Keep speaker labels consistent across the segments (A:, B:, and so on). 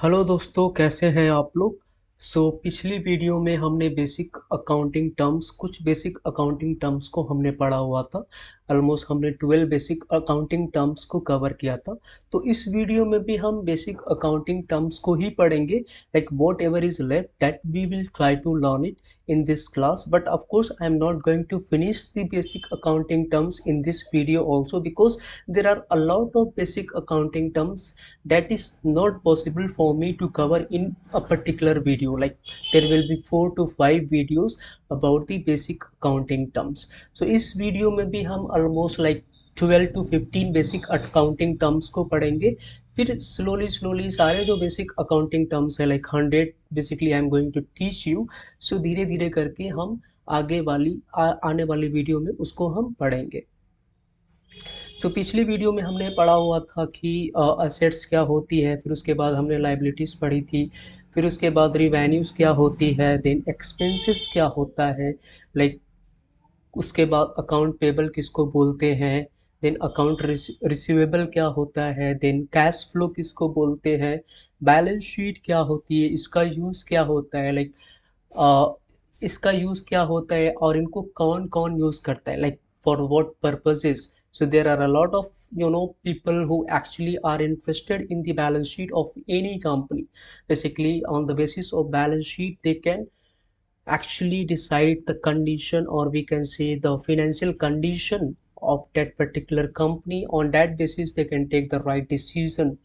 A: Hello दोस्तों, कैसे हैं आप लोग। पिछली वीडियो में हमने बेसिक अकाउंटिंग टर्म्स कुछ बेसिक अकाउंटिंग टर्म्स को हमने पढ़ा हुआ था। ऑलमोस्ट हमने 12 बेसिक अकाउंटिंग टर्म्स को कवर किया था। तो इस वीडियो में भी हम बेसिक अकाउंटिंग टर्म्स को ही पढ़ेंगे। Like whatever is left that we will try to learn it in this class, but of course I am not going to finish the basic accounting terms in this video also, because there are a lot of basic accounting terms that is not possible for me to cover in a particular video. Like there will be 4 to 5 videos about the basic accounting terms. So इस वीडियो में भी हम almost like 12 to 15 basic accounting terms को पढ़ेंगे। फिर slowly सारे जो बेसिक अकाउंटिंग टर्म्स है like 100 basically I am going to teach you. So धीरे धीरे करके हम आगे आने वाली वीडियो में उसको हम पढ़ेंगे। तो पिछली वीडियो में हमने पढ़ा हुआ था कि असेट्स क्या होती है, फिर उसके बाद हमने लाइबिलिटीज़ पढ़ी थी, फिर उसके बाद रिवेन्यूज़ क्या होती है, देन एक्सपेंसेस क्या होता है, लाइक उसके बाद अकाउंट पेबल किसको बोलते हैं, देन अकाउंट रिसीवेबल क्या होता है, देन कैश फ्लो किसको बोलते हैं, बैलेंस शीट क्या होती है, इसका यूज़ क्या होता है, लाइक इसका यूज़ क्या होता है और इनको कौन कौन यूज़ करता है, like for what purposes. So there are a lot of people who actually are interested in the balance sheet of any company. Basically on the basis of balance sheet they can actually decide the condition, or we can say the financial condition of that particular company. On that basis they can take the right decision.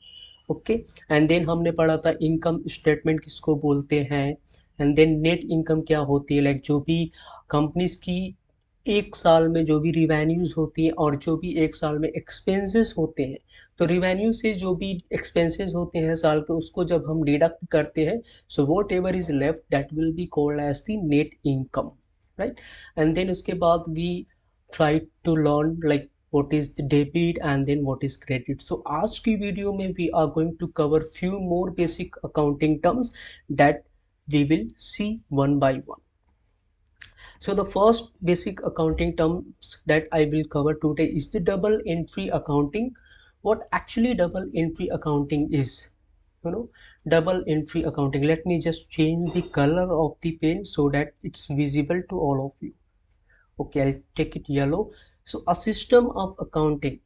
A: Okay, and then हमने पढ़ा था income statement किसको बोलते हैं, and then net income क्या होती है, like जो भी कंपनीज की एक साल में जो भी रिवेन्यूज होती हैं और जो भी एक साल में एक्सपेंसेस होते हैं, तो रिवेन्यू से जो भी एक्सपेंसेस होते हैं साल के उसको जब हम डिडक्ट करते हैं, so whatever is left that will be called as the net income, right. And then उसके बाद we try to learn like what is the debit and then what is credit. So आज की video में we are going to cover few more basic accounting terms that we will see one by one. So the first basic accounting terms that I will cover today is the double entry accounting. What actually double entry accounting is, double entry accounting. Let me just change the color of the pen so that it's visible to all of you. Okay, I'll take it yellow. So a system of accounting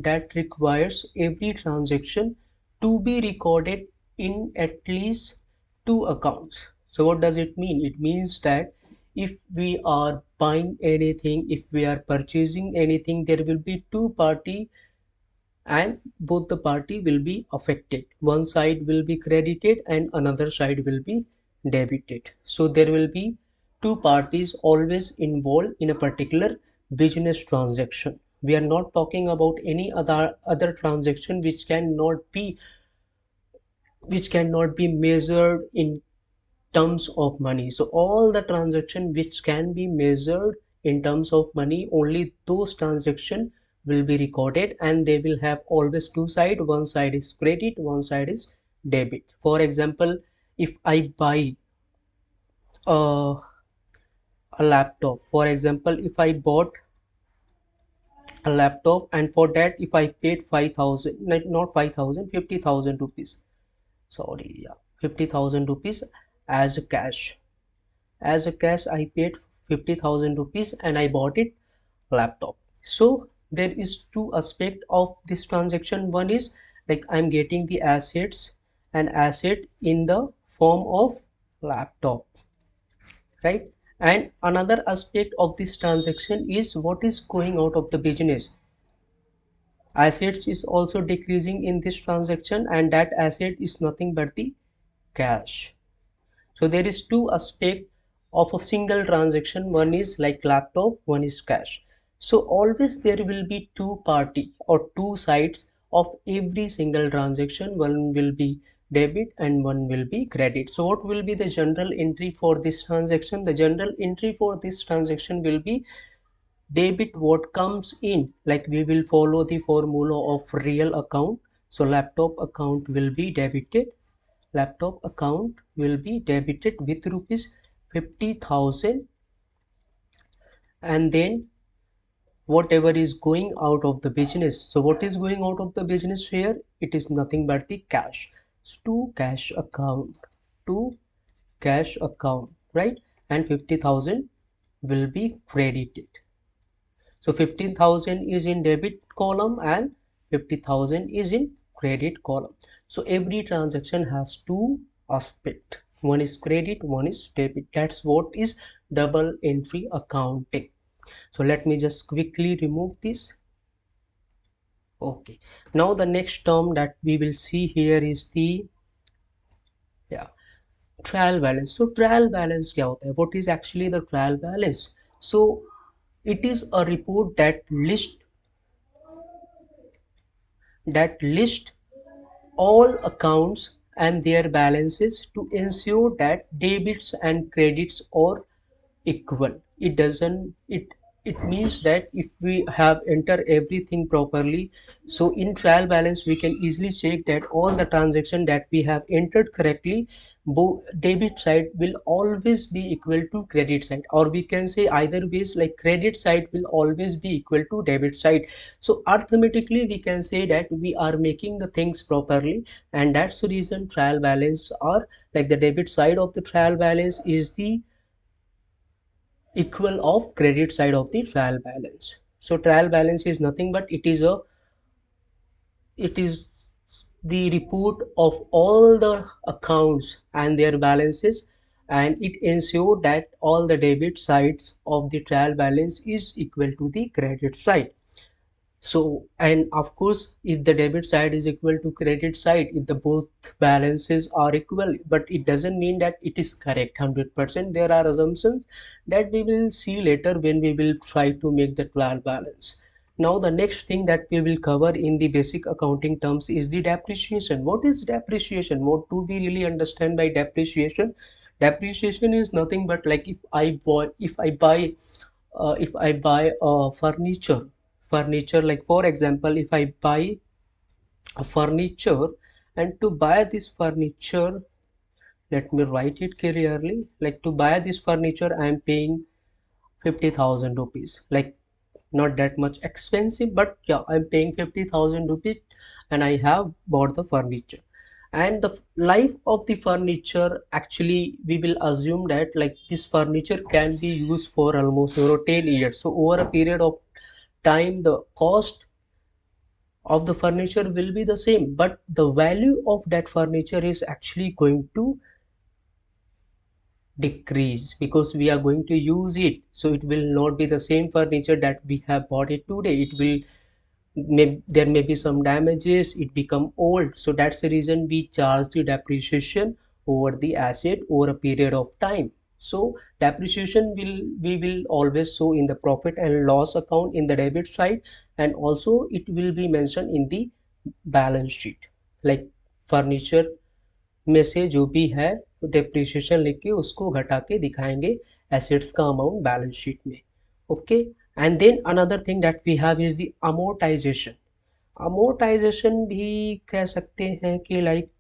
A: that requires every transaction to be recorded in at least two accounts. So what does it mean? It means that if we are buying anything, if we are purchasing anything, there will be two party and both the party will be affected. One side will be credited and another side will be debited. So there will be two parties always involved in a particular business transaction. We are not talking about any other transaction which cannot be measured in terms of money. So all the transaction which can be measured in terms of money, only those transaction will be recorded, and they will have always two sides. One side is credit, one side is debit. For example, if I buy a, a laptop, for example, if I bought a laptop, and for that if I paid 5,000, not 5,000, 50,000 rupees, sorry, yeah, 50,000 rupees as a cash. As a cash I paid 50,000 rupees and I bought it laptop. So there is two aspect of this transaction. One is like I'm getting the assets, an asset in the form of laptop, right. And another aspect of this transaction is what is going out of the business. Assets is also decreasing in this transaction, and that asset is nothing but the cash. So there is two aspect of a single transaction. One is like laptop, one is cash. So always there will be two party or two sides of every single transaction. One will be debit and one will be credit. So what will be the general entry for this transaction? The general entry for this transaction will be debit what comes in, like we will follow the formula of real account. So laptop account will be debited, laptop account will be debited with rupees 50,000, and then whatever is going out of the business. So what is going out of the business here? It is nothing but the cash. to cash account, to cash account, right? And 50,000 will be credited. So 15,000 is in debit column and 50,000 is in credit column. So every transaction has two aspects. One is credit, one is debit. That's what is double entry accounting. So let me just quickly remove this. Okay. Now the next term that we will see here is the, yeah, trial balance. So trial balance क्या होता है? What is actually the trial balance? So it is a report that list all accounts and their balances to ensure that debits and credits are equal. It means that if we have entered everything properly, so in trial balance we can easily check that all the transaction that we have entered correctly, both debit side will always be equal to credit side, or we can say either ways, like credit side will always be equal to debit side. So arithmetically we can say that we are making the things properly, and that's the reason trial balance, or like the debit side of the trial balance is the equal of credit side of the trial balance. So trial balance is nothing but it is the report of all the accounts and their balances, and it ensures that all the debit sides of the trial balance is equal to the credit side. So, and of course, if the debit side is equal to credit side, if the both balances are equal, but it doesn't mean that it is correct 100%. There are assumptions that we will see later when we will try to make the trial balance. Now, the next thing that we will cover in the basic accounting terms is the depreciation. What is depreciation? What do we really understand by depreciation? Depreciation is nothing but like if I buy furniture, like for example, if I buy a furniture, and to buy this furniture, let me write it clearly, like to buy this furniture I am paying 50,000 rupees, like not that much expensive, but yeah, I'm paying 50,000 rupees and I have bought the furniture. And the life of the furniture, actually we will assume that like this furniture can be used for almost 10 years. So over a period of time the cost of the furniture will be the same, but the value of that furniture is actually going to decrease because we are going to use it. So it will not be the same furniture that we have bought it today. There may be some damages, it become old. So that's the reason we charge the depreciation over the asset over a period of time. So depreciation we will always show in the profit and loss account in the debit side, and also it will be mentioned in the balance sheet, like furniture में से जो भी है depreciation लेके उसको घटा के दिखाएंगे एसेट्स का अमाउंट बैलेंस शीट में. Okay. And then another thing that we have is the amortization. Amortization भी कह सकते हैं कि like,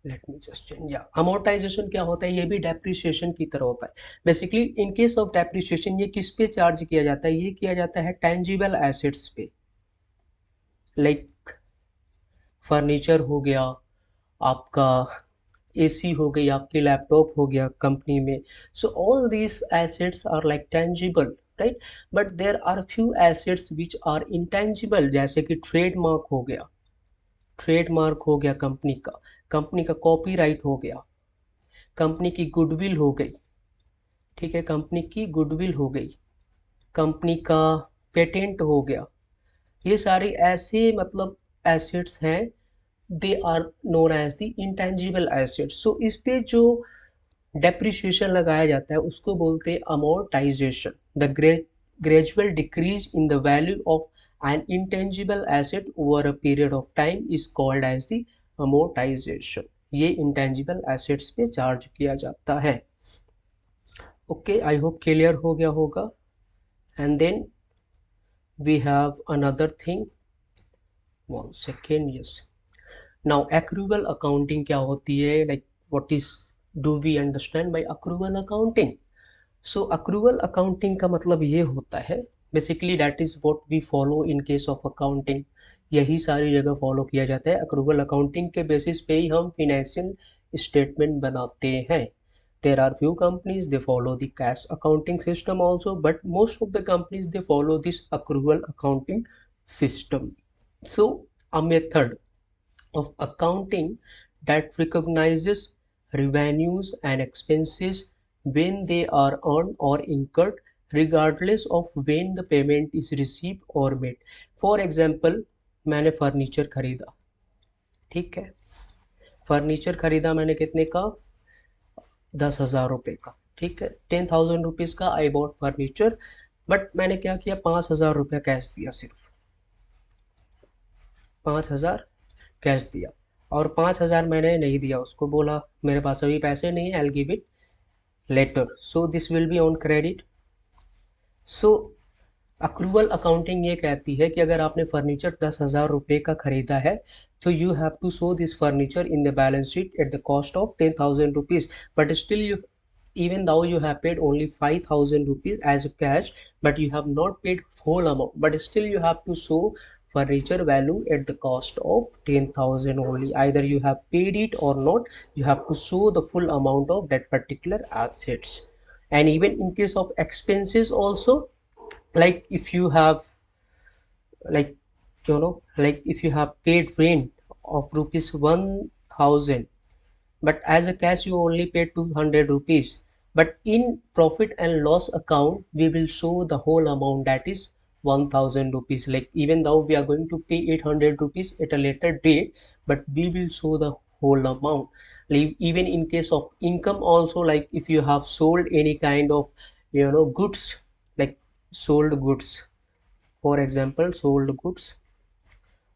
A: let me just change, या अमोर्टाइजेशन क्या होता है, ये भी डेप्रिसिएशन की तरह होता है. Basically in case of depreciation ये किस पे चार्ज किया जाता है, ये किया जाता है टेंजिबल एसेट्स पे, लाइक फर्नीचर हो गया, आपका एसी हो गई, आपकी लैपटॉप हो गया कंपनी में. So all these assets are like tangible, right. But there are few assets which are intangible, जैसे कि ट्रेडमार्क हो गया, ट्रेडमार्क हो गया कंपनी का कॉपीराइट हो गया, कंपनी की गुडविल हो गई, ठीक है, कंपनी की गुडविल हो गई, कंपनी का पेटेंट हो गया. ये सारे ऐसे मतलब एसेट्स हैं, they are known as the intangible assets. So इस पे जो डेप्रिसिएशन लगाया जाता है उसको बोलते हैं amortisation. The gradual decrease in the value of an intangible asset over a period of time is called as the amortization. ये intangible assets पे चार्ज किया जाता है. ओके, आई होप क्लियर हो गया होगा. And then we have another thing, one second, yes. Now accrual accounting क्या होती है, like what is, do we understand by accrual accounting? So accrual accounting का मतलब ये होता है, basically that is what we follow in case of accounting. यही सारी जगह फॉलो किया जाता है। अक्रूवल अकाउंटिंग के बेसिस पे ही हम फिनेंशियल स्टेटमेंट बनाते हैं। There are few companies they follow the cash accounting system also, but most of the companies they follow this accrual accounting system. So a method of accounting that recognizes revenues and expenses when they are earned or incurred, regardless of when the payment is received or made. For example, मैंने furniture खरीदा, ठीक है, furniture खरीदा मैंने कितने का, 10,000 रुपये का, ठीक है, 10,000 रुपीज़ का आई बॉट फर्नीचर। बट मैंने क्या किया, 5,000 रुपया कैश दिया, सिर्फ 5,000 कैश दिया, और 5,000 मैंने नहीं दिया, उसको बोला मेरे पास अभी पैसे नहीं है, I give it later, so this will be on credit. So accrual accounting ये कहती है कि अगर आपने फर्नीचर 10,000 रुपये का खरीदा है, तो you have to show this furniture in the balance sheet at the cost of 10,000 rupees, but still you, even though you have paid only 5,000 rupees as a cash, but you have not paid whole amount, but still you have to show furniture value at the cost of 10,000 only. Either you have paid it or not, you have to show the full amount of that particular assets. And even in case of expenses also, like if you have, like, like if you have paid rent of rupees 1,000, but as a cash you only paid 200 rupees, but in profit and loss account we will show the whole amount, that is 1,000 rupees. Like even though we are going to pay 800 rupees at a later date, but we will show the whole amount. Like even in case of income also, like if you have sold any kind of goods, like sold goods, for example sold goods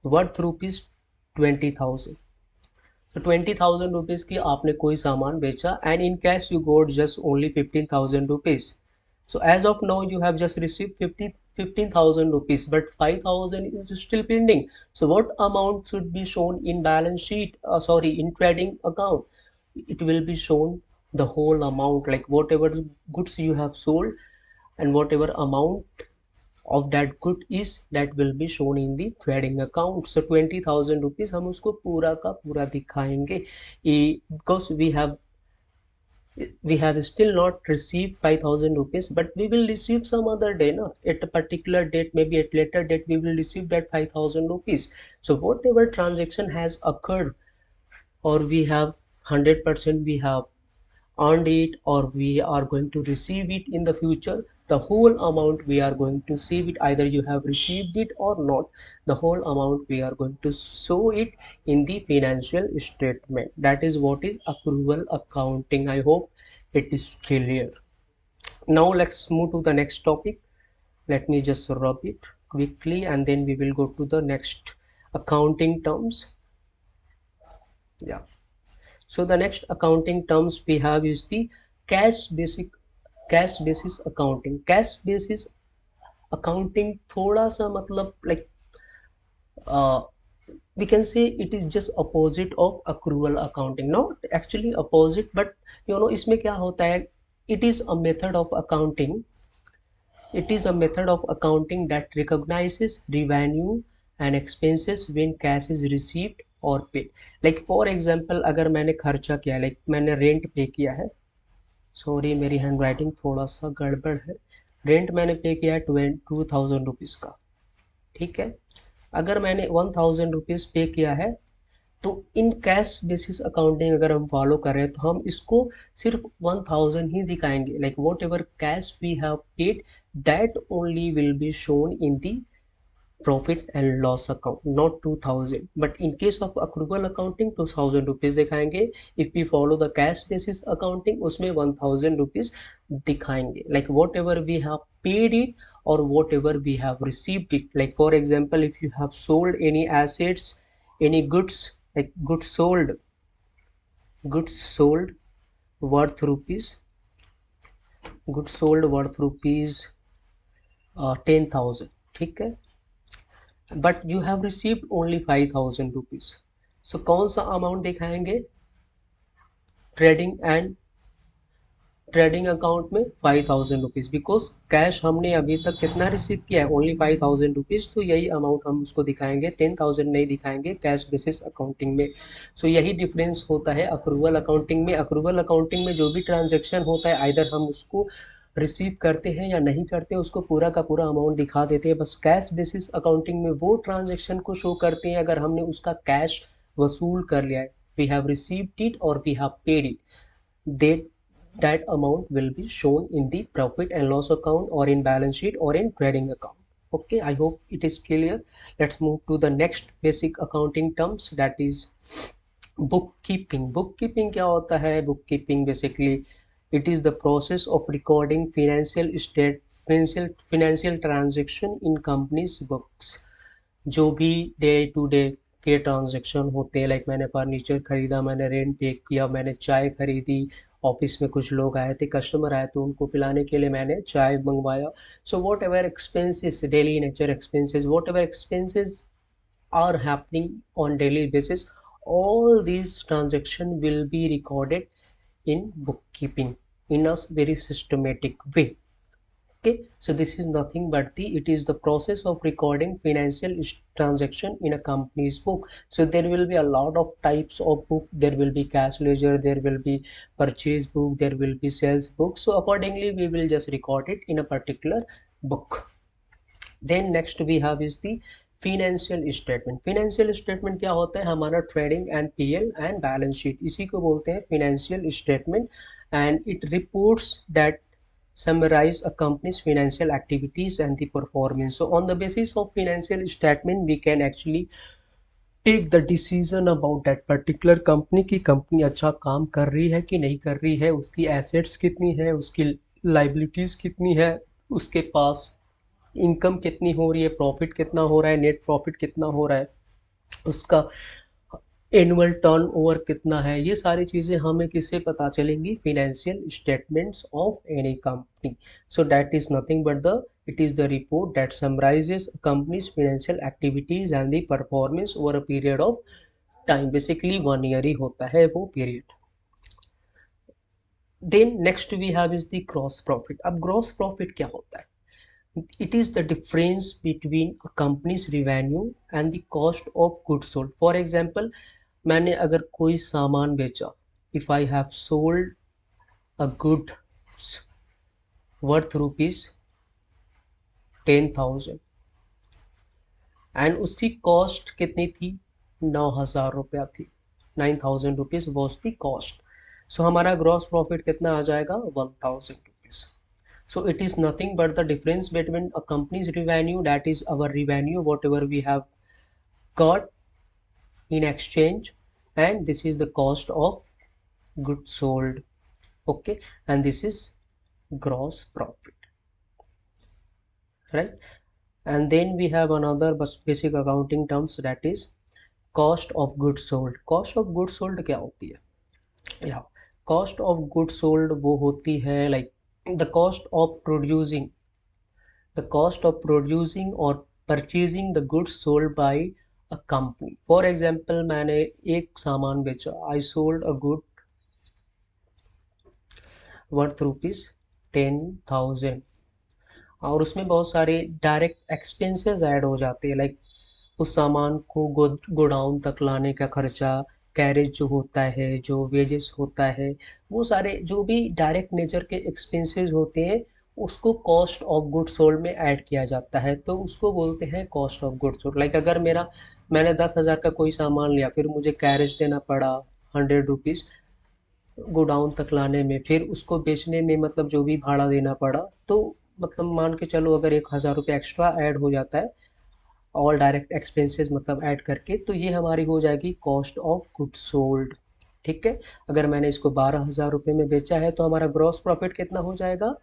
A: worth rupees 20,000, तो 20,000 rupees की आपने कोई सामान बेचा, and in cash you got just only 15,000 rupees. So as of now you have just received 15,000 rupees, but 5,000 is still pending. So what amount should be shown in balance sheet, sorry, in trading account? It will be shown the whole amount, like whatever goods you have sold and whatever amount of that good is, that will be shown in the trading account. So 20,000 rupees हम उसको पूरा का पूरा दिखाएंगे, because we have still not received 5,000 rupees, but we will receive some other day, na, at a particular date, maybe at later date we will receive that 5,000 rupees. So whatever transaction has occurred, or we have 100% we have earned it, or we are going to receive it in the future, the whole amount we are going to see it, either you have received it or not, the whole amount we are going to show it in the financial statement. That is what is accrual accounting. I hope it is clear. Now let's move to the next topic. Let me just rub it quickly and then we will go to the next accounting terms. Yeah, so the next accounting terms we have is the cash basic cash basis accounting. Cash basis accounting थोड़ा सा मतलब like we can say it is just opposite of accrual accounting, not actually opposite, but इसमें क्या होता है, it is a method of accounting, it is a method of accounting that recognizes revenue and expenses when cash is received or paid. Like for example अगर मैंने खर्चा किया, like मैंने rent पे किया है, सॉरी मेरी हैंड राइटिंग थोड़ा सा गड़बड़ है, रेंट मैंने पे किया है 2,000 रुपीज़ का, ठीक है, अगर मैंने 1,000 रुपीज़ पे किया है, तो इन कैश बेसिस अकाउंटिंग अगर हम फॉलो कर रहे हैं तो हम इसको सिर्फ 1,000 ही दिखाएंगे, like whatever cash we have paid, that only will be shown in the profit and loss account, not 2,000. But in case of accrual accounting 2,000 rupees दिखाएंगे, if we follow the cash basis accounting उसमें 1,000 rupees दिखाएंगे, like whatever we have paid it or whatever we have received it. Like for example if you have sold any assets, any goods, like goods sold worth rupees, goods sold worth rupees 10,000, ठीक है, but you have received only 5,000 rupees, so कौन सा amount दिखाएंगे, trading and trading account में 5,000 rupees, because cash हमने अभी तक कितना रिसीव किया है, ओनली 5,000 रुपीज़, तो यही अमाउंट हम उसको दिखाएंगे, 10,000 नहीं दिखाएंगे कैश बेसिस अकाउंटिंग में। सो यही डिफरेंस होता है अक्रूवल अकाउंटिंग में। अक्रूवल अकाउंटिंग में जो भी ट्रांजेक्शन होता है, आइदर हम उसको रिसीव करते हैं या नहीं करते, उसको पूरा का पूरा अमाउंट दिखा देते हैं। बस कैश बेसिस अकाउंटिंग में वो ट्रांजेक्शन को शो करते हैं अगर हमने उसका कैश वसूल कर लिया है, वी हैव रिसीव्ड इट और we have paid it, that that amount will be shown in the profit and loss account or in balance sheet or in trading account. Okay, I hope it is clear. Let's move to the next basic accounting terms, that is bookkeeping. Bookkeeping क्या होता है? Bookkeeping basically it is the process of recording financial transaction in company's books. जो भी day to day के transaction होते हैं, like मैंने furniture खरीदा, मैंने रेंट पे किया, मैंने चाय खरीदी, ऑफिस में कुछ लोग आए थे, कस्टमर आए तो उनको पिलाने के लिए मैंने चाय मंगवाया। So what ever expenses, daily nature expenses, what ever expenses are happening on daily basis, all these transaction will be recorded in bookkeeping in a very systematic way. Okay, so this is nothing but it is the process of recording financial transaction in a company's book. So there will be a lot of types of book, there will be cash ledger, there will be purchase book, there will be sales book, so accordingly we will just record it in a particular book. Then next we have is the financial statement. Financial statement क्या होता है? हमारा trading and PL and balance sheet, इसी को बोलते हैं financial statement, and it reports that summarize a company's financial activities and the performance. So on the basis of financial statement we can actually take the decision about that particular company की company अच्छा काम कर रही है कि नहीं कर रही है, उसकी एसेट्स कितनी है, उसकी लाइबिलिटीज कितनी है, उसके पास इनकम कितनी हो रही है, प्रॉफिट कितना हो रहा है, नेट प्रॉफिट कितना हो रहा है, उसका एनुअल टर्नओवर कितना है। ये सारी चीज़ें हमें किससे पता चलेंगी? Financial statements of any company. So that is nothing but the it is the report that summarizes a company's financial activities and the performance over a period of time. Basically 1 year ही होता है वो period. Then next we have is the gross profit. अब gross profit क्या होता है? It is the difference between a company's revenue and the cost of goods sold. For example, मैंने अगर कोई सामान बेचा, if I have sold a goods worth rupees 10,000 and उसकी कॉस्ट कितनी थी? 9,000 रुपया थी, 9,000 रुपीज वॉज दी कॉस्ट। सो हमारा ग्रॉस प्रॉफिट कितना आ जाएगा? 1,000 rupees. So it is nothing but the difference between a company's revenue, that is our revenue, whatever we have got in exchange, and this is the cost of goods sold. Okay, and this is gross profit, right? And then we have another basic accounting terms, that is cost of goods sold. Cost of goods sold क्या होती है? Yeah, cost of goods sold वो होती है like the cost of producing, the cost of producing or purchasing the goods sold by a company. For example, मैंने एक सामान बेचा, I sold a good worth rupees 10,000, और उसमें बहुत सारे डायरेक्ट एक्सपेंसेस ऐड हो जाते हैं, लाइक उस सामान को गोडाउन तक लाने का खर्चा, कैरेज जो होता है, जो वेजेस होता है, वो सारे जो भी डायरेक्ट नेचर के एक्सपेंसेस होते हैं उसको कॉस्ट ऑफ गुड सोल्ड में ऐड किया जाता है, तो उसको बोलते हैं cost of good sold. Like अगर मैंने 10,000 का कोई सामान लिया, फिर मुझे कैरेज देना पड़ा 100 रुपीज़ गोडाउन तक लाने में, फिर उसको बेचने में मतलब जो भी भाड़ा देना पड़ा, तो मतलब मान के चलो अगर 1,000 रुपये एक्स्ट्रा ऐड हो जाता है ऑल डायरेक्ट एक्सपेंसेस मतलब ऐड करके, तो ये हमारी हो जाएगी कॉस्ट ऑफ गुड सोल्ड। ठीक है, अगर मैंने इसको 12,000 रुपये में बेचा है तो हमारा ग्रॉस प्रॉफिट कितना हो जाएगा?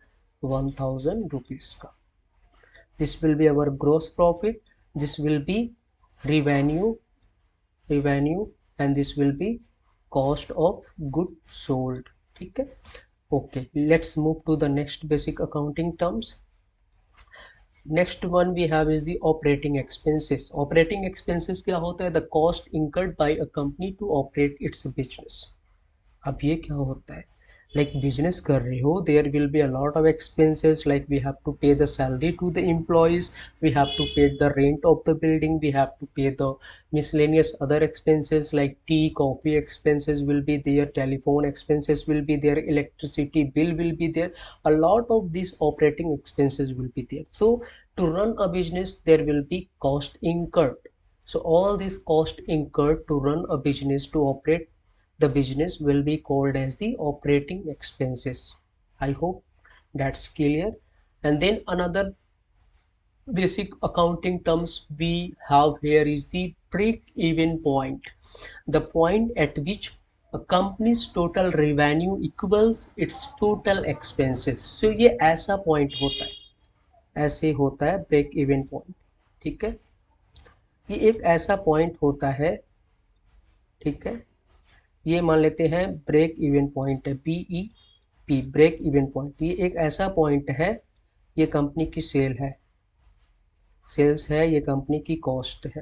A: 1,000 रुपीज़ का। This will be our gross profit, this will be revenue revenue and this will be cost of good sold. ठीक है, okay, let's move to the next basic accounting terms. Next one we have is the operating expenses. Operating expenses क्या होता है? The cost incurred by a company to operate its business. अब ये क्या होता है? like business कर रहे हो, there will be a lot of expenses, like we have to pay the salary to the employees, we have to pay the rent of the building, we have to pay the miscellaneous other expenses like tea coffee expenses will be there, telephone expenses will be there, electricity bill will be there, a lot of these operating expenses will be there. So to run a business there will be cost incurred. So all these cost incurred to run a business, to operate the business, will be called as the operating expenses. I hope that's clear. And then another basic accounting terms we have here is the break even point, the point at which a company's total revenue equals its total expenses. So ये ऐसा point होता है, ऐसे होता है break even point, ठीक है, ये एक ऐसा point होता है, ठीक है, ये मान लेते हैं ब्रेक इवन पॉइंट है, BEP ब्रेक इवन पॉइंट, ये एक ऐसा पॉइंट है, ये कंपनी की सेल्स है, ये कंपनी की कॉस्ट है,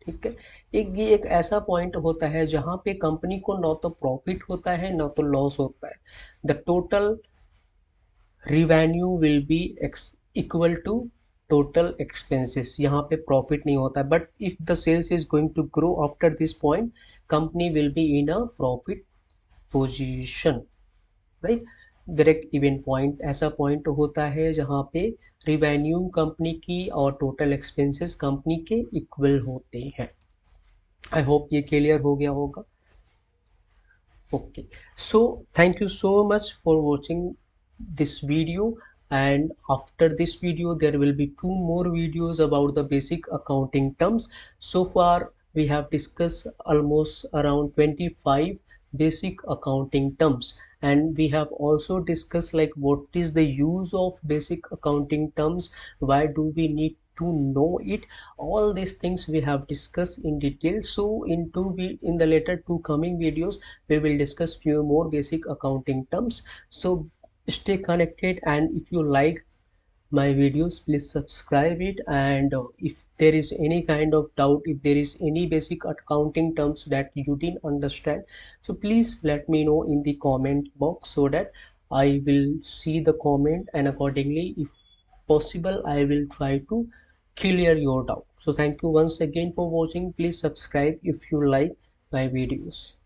A: ठीक है। ये एक ऐसा पॉइंट होता है जहां पे कंपनी को ना तो प्रॉफिट होता है ना तो लॉस होता है, the total revenue will be equal to total expenses, यहाँ पे प्रॉफिट नहीं होता है, but if the sales is going to grow after this point, company will be in a profit position, right. Break even point ऐसा point होता है जहां पे रिवेन्यू कंपनी की और टोटल एक्सपेंसेस कंपनी के इक्वल होते हैं। आई होप ये क्लियर हो गया होगा। Okay, so thank you so much for watching this video, and after this video there will be two more videos about the basic accounting terms. So far we have discussed almost around 25 basic accounting terms, and we have also discussed like what is the use of basic accounting terms, why do we need to know it, all these things we have discussed in detail. So in the later two coming videos we will discuss few more basic accounting terms. So stay connected, and if you like my videos please subscribe it, and if there is any kind of doubt, if there is any basic accounting terms that you didn't understand, so please let me know in the comment box so that I will see the comment, and accordingly if possible I will try to clear your doubt. So thank you once again for watching. Please subscribe if you like my videos.